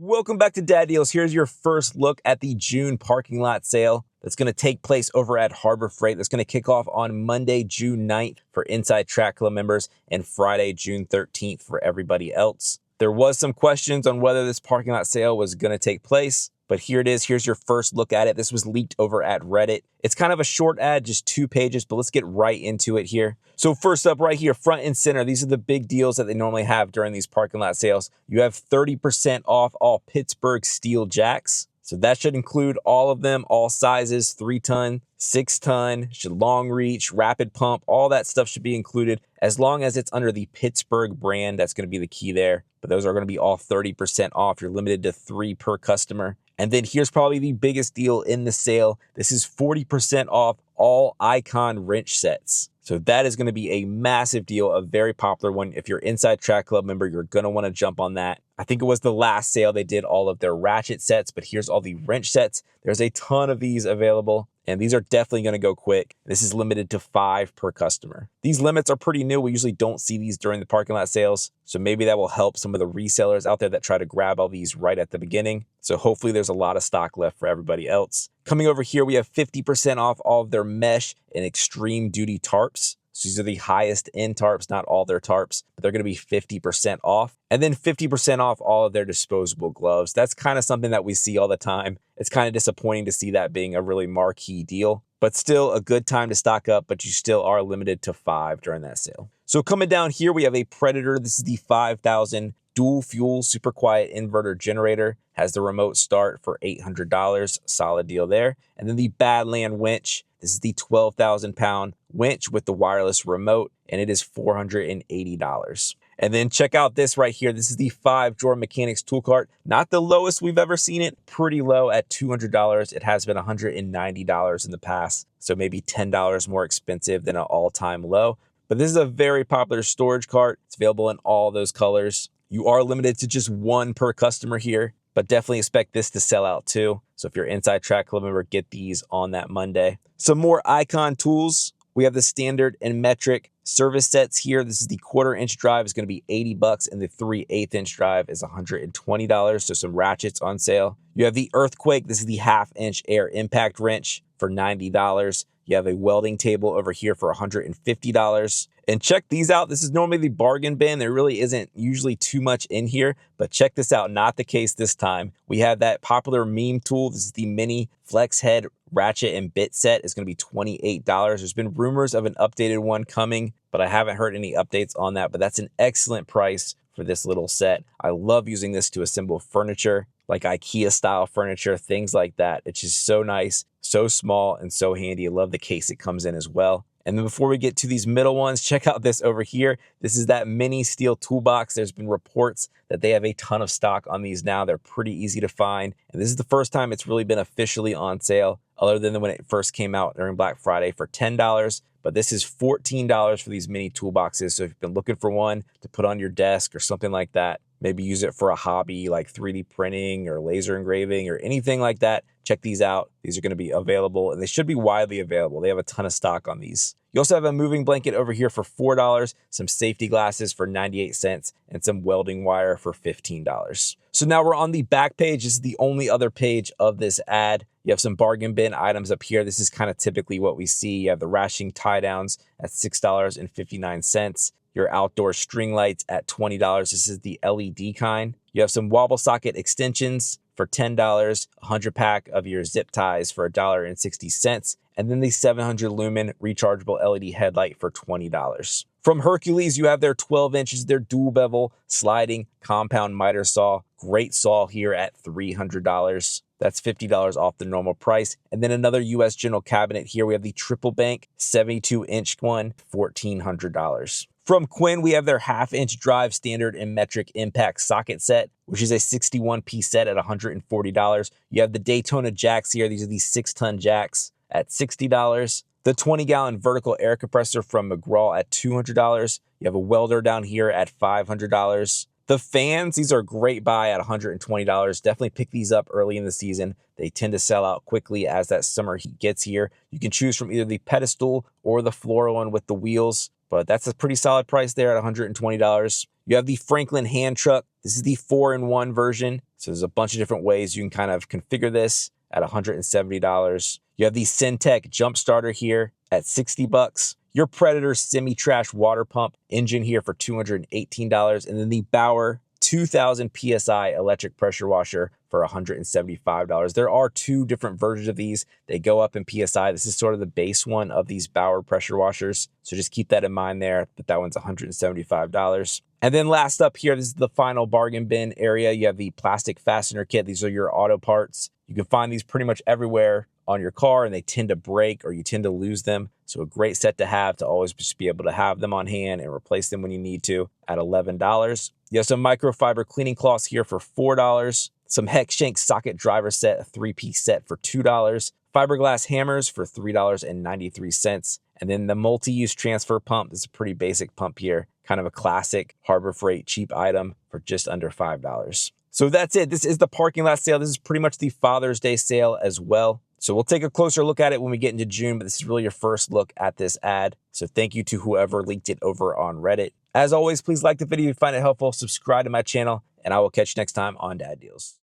Welcome back to Dad Deals. Here's your first look at the June parking lot sale that's going to take place over at Harbor Freight. That's going to kick off on Monday, June 9th for Inside Track Club members and Friday, June 13th for everybody else. There was some questions on whether this parking lot sale was going to take place, but here it is. Here's your first look at it. This was leaked over at Reddit. It's kind of a short ad, just 2 pages, but let's get right into it here. So first up right here, front and center, these are the big deals that they normally have during these parking lot sales. You have 30% off all Pittsburgh steel jacks. So that should include all of them, all sizes, 3-ton, 6-ton, long reach, rapid pump, all that stuff should be included as long as it's under the Pittsburgh brand. That's going to be the key there. But those are going to be all 30% off. You're limited to 3 per customer. And then here's probably the biggest deal in the sale. This is 40% off all Icon wrench sets. So that is going to be a massive deal, a very popular one. If you're Inside Track Club member, you're going to want to jump on that. I think it was the last sale they did all of their ratchet sets, but here's all the wrench sets. There's a ton of these available, and these are definitely going to go quick. This is limited to 5 per customer. These limits are pretty new. We usually don't see these during the parking lot sales, so maybe that will help some of the resellers out there that try to grab all these right at the beginning. So hopefully there's a lot of stock left for everybody else. Coming over here, we have 50% off all of their mesh and extreme duty tarps. So these are the highest end tarps, not all their tarps, but they're going to be 50% off. And then 50% off all of their disposable gloves. That's kind of something that we see all the time. It's kind of disappointing to see that being a really marquee deal, but still a good time to stock up, but you still are limited to 5 during that sale. So coming down here, we have a Predator. This is the 5,000 dual fuel super quiet inverter generator. Has the remote start for $800. Solid deal there. And then the Badland winch. This is the 12,000 pound winch with the wireless remote, and it is $480. And then check out this right here. This is the 5-drawer mechanics tool cart. Not the lowest we've ever seen it. Pretty low at $200. It has been $190 in the past, so maybe $10 more expensive than an all-time low. But this is a very popular storage cart. It's available in all those colors. You are limited to just 1 per customer here, but definitely expect this to sell out too. So if you're Inside Track Club member, get these on that Monday. Some more Icon tools. We have the standard and metric service sets here. This is the 1/4-inch drive is going to be $80, and the 3/8-inch drive is $120. So some ratchets on sale. You have the Earthquake. This is the 1/2-inch air impact wrench for $90. You have a welding table over here for $150. And check these out. This is normally the bargain bin. There really isn't usually too much in here, but check this out. Not the case this time. We have that popular meme tool. This is the mini flex head ratchet and bit set. It's going to be $28. There's been rumors of an updated one coming, but I haven't heard any updates on that. But that's an excellent price for this little set. I love using this to assemble furniture, like IKEA style furniture, things like that. It's just so nice, so small, and so handy. I love the case it comes in as well. And then before we get to these middle ones, check out this over here. This is that mini steel toolbox. There's been reports that they have a ton of stock on these now. They're pretty easy to find. And this is the first time it's really been officially on sale, other than when it first came out during Black Friday for $10. But this is $14 for these mini toolboxes. So if you've been looking for one to put on your desk or something like that, maybe use it for a hobby like 3D printing or laser engraving or anything like that, check these out. These are going to be available, and they should be widely available. They have a ton of stock on these. You also have a moving blanket over here for $4, some safety glasses for 98 cents, and some welding wire for $15. So now we're on the back page. This is the only other page of this ad. You have some bargain bin items up here. This is kind of typically what we see. You have the rashing tie downs at $6.59. Your outdoor string lights at $20. This is the LED kind. You have some wobble socket extensions for $10, a 100-pack of your zip ties for $1.60, and then the 700 lumen rechargeable LED headlight for $20. From Hercules, you have their 12 inches, their dual bevel sliding compound miter saw. Great saw here at $300. That's $50 off the normal price. And then another US General cabinet here. We have the triple bank 72-inch one, $1,400. From Quinn, we have their 1/2-inch drive standard and metric impact socket set, which is a 61-piece set at $140. You have the Daytona jacks here. These are the 6-ton jacks at $60. The 20-gallon vertical air compressor from McGraw at $200. You have a welder down here at $500. The fans, these are a great buy at $120. Definitely pick these up early in the season. They tend to sell out quickly as that summer heat gets here. You can choose from either the pedestal or the floor one with the wheels. but that's a pretty solid price there at $120. You have the Franklin hand truck. This is the 4-in-1 version. So there's a bunch of different ways you can kind of configure this at $170. You have the Syntec jump starter here at $60. Your Predator semi-trash water pump engine here for $218. And then the Bauer 2000 PSI electric pressure washer for $175. There are two different versions of these. They go up in PSI. This is sort of the base one of these Bauer pressure washers. So just keep that in mind there, that one's $175. And then last up here, this is the final bargain bin area. You have the plastic fastener kit. These are your auto parts. You can find these pretty much everywhere on your car, and they tend to break or you tend to lose them. So a great set to have, to always just be able to have them on hand and replace them when you need to at $11. You have some microfiber cleaning cloths here for $4. Some hex shank socket driver set, a 3-piece set for $2. Fiberglass hammers for $3.93. And then the multi-use transfer pump. This is a pretty basic pump here. Kind of a classic Harbor Freight cheap item for just under $5. So that's it. This is the parking lot sale. This is pretty much the Father's Day sale as well. So we'll take a closer look at it when we get into June, but this is really your first look at this ad. So thank you to whoever linked it over on Reddit. As always, please like the video if you find it helpful, subscribe to my channel, and I will catch you next time on Dad Deals.